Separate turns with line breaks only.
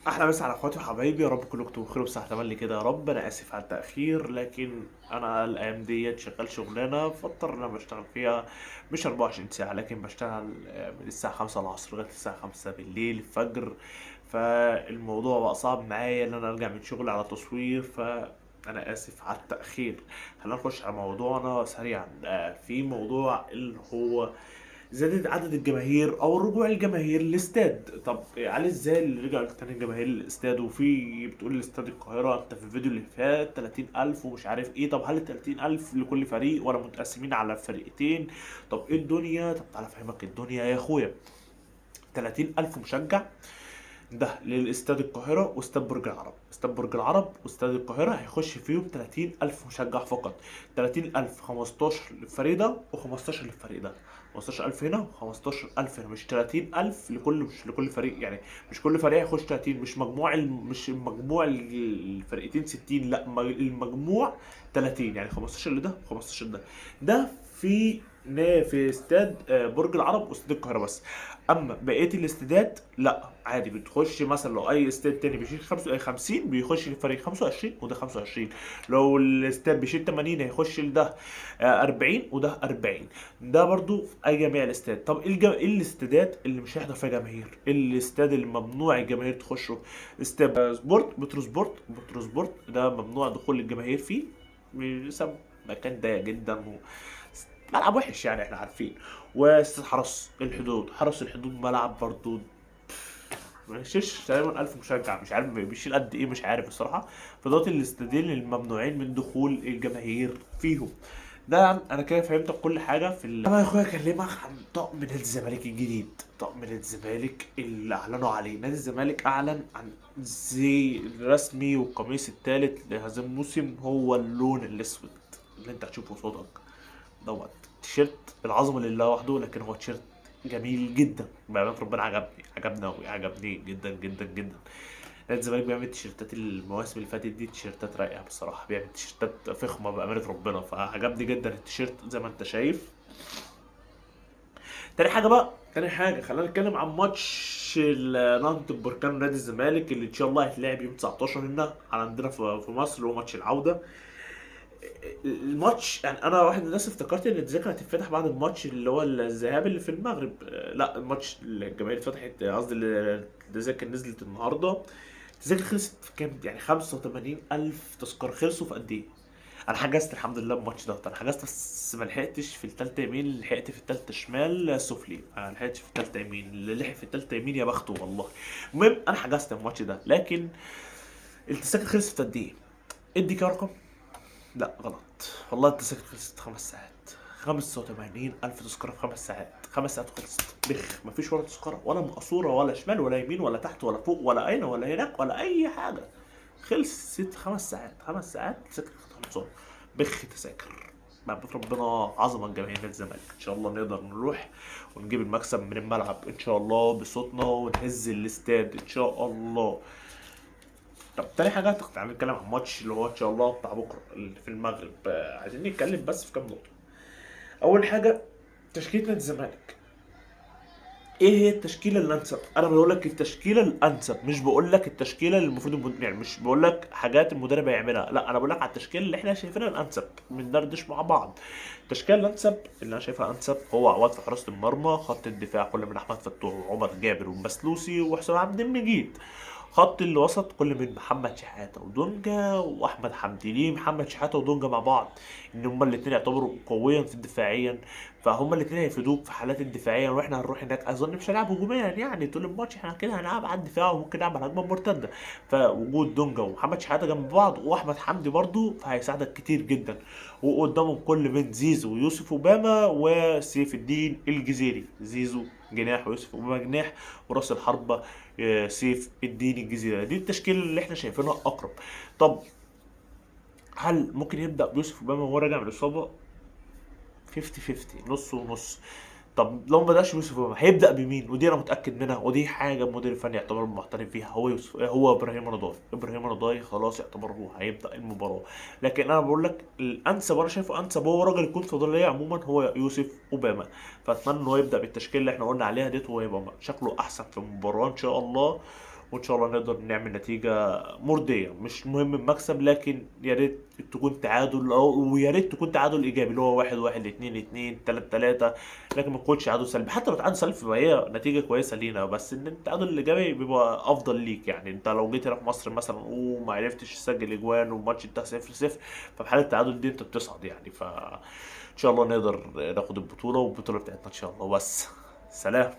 احلى مسا على اخواتي وحبايبي، يا رب كلكم تبقوا بخير وبصحة تملي كده يا رب. انا اسف على التاخير، لكن انا الايام ديت شغال شغلانه فاضطر ان انا بشتغل فيها مش 24 ساعه، لكن بشتغل من الساعه 5 العصر لغايه الساعه 5 بالليل الفجر. فالموضوع بقى صعب معايا ان انا ارجع من شغلي على تصوير، انا اسف على التاخير. خلينا نخش على موضوعنا سريعا. في موضوع اللي هو زادت عدد الجماهير او رجوع الجماهير للاستاد. طب علي ازاي اللي رجع تاني الجماهير للاستاد؟ وفي بتقول استاد القاهره انت في الفيديو اللي فات 30,000 ومش عارف ايه. طب هل ال 30,000 لكل فريق ولا متقسمين على فريقين؟ طب ايه الدنيا؟ طب تعالى افهمك الدنيا يا اخويا. 30,000 مشجع ده للاستاد القاهرة واستاد برج العرب. استاد برج العرب واستاد القاهرة هيخش فيهم 30,000 مشجع فقط. 30,000 15 للفريق ده و15 للفريق ده. 15,000 هنا و15,000 هنا، مش 30,000 مش لكل فريق يعني. مش كل فريق هيخش 30، مش مجموع مش مجموع الفرقتين 60، لا المجموع 30، يعني 15 لده و15 ده. ده في في استاد برج العرب واستاد القاهرة بس. اما بقيه الاستادات لا عادي، بتخش مثلا لو اي استاد تاني بيشيل 50 بيخش الفريق 25 وده 25. لو الاستاد بيشيل 80 هيخش لده 40 وده 40. ده برضو في اي جميع الاستاد. طب إيه الاستادات اللي مش هيحضر فيها جماهير؟ إيه الاستاد اللي ممنوع الجماهير تخشه؟ استاد سبورت بترو سبورت ده ممنوع دخول الجماهير فيه بسبب مكان ضيق جدا، ملعب وحش يعني احنا عارفين. واستاد حرس الحدود ملعب برضو ما يشيلش تقريبا 1000 مشجع، مش عارف بيشيل قد ايه، مش عارف الصراحه. فدوت الاستادين الممنوعين من دخول الجماهير فيهم. ده انا كده فهمت كل حاجه في طبعا يا اخويا اكلمك عن طقم نادي الزمالك الجديد. طقم نادي الزمالك اللي اعلنوا عليه، نادي الزمالك اعلن عن زي الرسمي والقميص الثالث لهذا الموسم هو اللون الاسود اللي انت هتشوفه قصادك دوت. تيشيرت العظمه لله وحده، لكن هو تيشيرت جميل جدا بأمانة ربنا. عجبني أوي، عجبني جدا جدا جدا. نادي الزمالك بيعمل تيشيرتات المواسم اللي فاتت دي تيشيرتات رايقة بصراحة، بيعمل تيشيرتات فخمة بأمانة ربنا، فعجبني جدا التيشيرت زي ما انت شايف. تاني حاجة خلينا نتكلم عن ماتش نهضة البركان ونادي الزمالك اللي ان شاء الله هيتلعب يوم 19 هنا عندنا في مصر، اللي هو ماتش العودة. الماتش يعني انا واحد من الناس افتكرت ان التذاكر هتتفتح بعد الماتش اللي هو الذهاب اللي في المغرب. لا، الماتش الجماهير اتفتحت، قصدي التذاكر نزلت النهارده. التذاكر خلصت في كام؟ يعني 85 الف تذكره خلصوا في قد ايه؟ انا حجزت الحمد لله الماتش ده، انا حجزت بس ما لحقتش في التالتة يمين، لحقت في التالتة شمال سفلي، ما لحقتش في التالتة يمين. اللي لحق في التالتة يمين يا بخته والله. المهم انا حجزت الماتش ده، لكن التذاكر خلصت في قد ايه؟ ادي كده رقم. لا غلط والله، التذاكر خلصت 5 ساعات. 85 ألف تذكرة في 5 ساعات. 5 ساعات وخلصت بخ، مفيش ولا تذكرة ولا مقصورة ولا شمال ولا يمين ولا تحت ولا فوق ولا أين ولا هناك ولا أي حاجة. خلصت 5 ساعات. 5 ساعات تذاكر خلصت بخ تذاكر. معبود ربنا عظمة جماهير نادي الزمالك، إن شاء الله نقدر نروح ونجيب المكسب من الملعب إن شاء الله بصوتنا ونهز الاستاد إن شاء الله. طب تاني حاجة تعالى نتكلم عن الماتش اللي هو إن شاء الله بتاع بكرة اللي في المغرب. عايزين نتكلم بس في كام نقطة. أول حاجة تشكيلة نادي الزمالك. ايه هي التشكيله الانسب؟ انا بقول لك التشكيله الانسب، مش بقول لك التشكيله اللي المفروض يعني مش بقول لك حاجات المدرب هيعملها، لا انا بقول لك على التشكيله اللي احنا شايفينها الانسب، بندردش مع بعض. التشكيله الانسب اللي انا شايفها انسب هو عواد في حراسه المرمى. خط الدفاع كل من احمد فتوح وعمر جابر ومسلوسي وحسام عبد المجيد. خط الوسط كل من محمد شحاته ودونجا واحمد حمدي. ليه محمد شحاته ودونجا مع بعض؟ ان هما الاثنين يعتبروا قويا في الدفاعيا، فهما الاثنين هيفيدوك في حالات الدفاعيه، واحنا هنروح هناك اظن مش هنلعب هجوميا يعني طول الماتش، احنا كده هنلعب على الدفاع وممكن نلعب على هجمه مرتده. فوجود دونجا ومحمد شحاته جنب بعض واحمد حمدي برضو فهيساعدك كتير جدا. وقدامهم كل من زيزو ويوسف اوباما وسيف الدين الجزيري. زيزو جناح ويوسف اوباما جناح، وراس الحربه سيف الدين الجزيري. دي التشكيله اللي احنا شايفينها اقرب. طب هل ممكن يبدا بيوسف اوباما وهو راجع من الاصابه؟ 50 50، نص ونص. طب لو ما بداش بيوسف اوباما هيبدا بمين؟ ودي انا متاكد منها، ودي حاجه المدير الفني يعتبر محترف فيها، هو يوسف، هو ابراهيم رضاي. ابراهيم رضاي خلاص يعتبر هو هيبدا المباراه. لكن انا بقول لك الانسب، وانا شايفه انسب هو راجل يكون فضليه عموما هو يوسف اوباما. فاتمنى ان هو يبدا بالتشكيله اللي احنا قلنا عليها ديت، وهو يبقى شكله احسن في المباراه ان شاء الله. وان شاء الله نقدر نعمل نتيجة مرضية. مش مهم المكسب، لكن يا ريت تكون تعادل، ويا ريت تكون تعادل ايجابي اللي هو 1-1، 2-2، 3-3، لكن ما تكونش تعادل سلبي. حتى لو تعادل سلبي فهي نتيجة كويسة لينا، بس ان التعادل الايجابي بيبقى افضل ليك. يعني انت لو جيت هنا في مصر مثلا وما عرفتش تسجل اجوان والماتش انتهى 0-0، ففي حالة التعادل دي انت بتصعد يعني. ان شاء الله نقدر ناخد البطولة، والبطولة بتاعتنا ان شاء الله. بس سلام.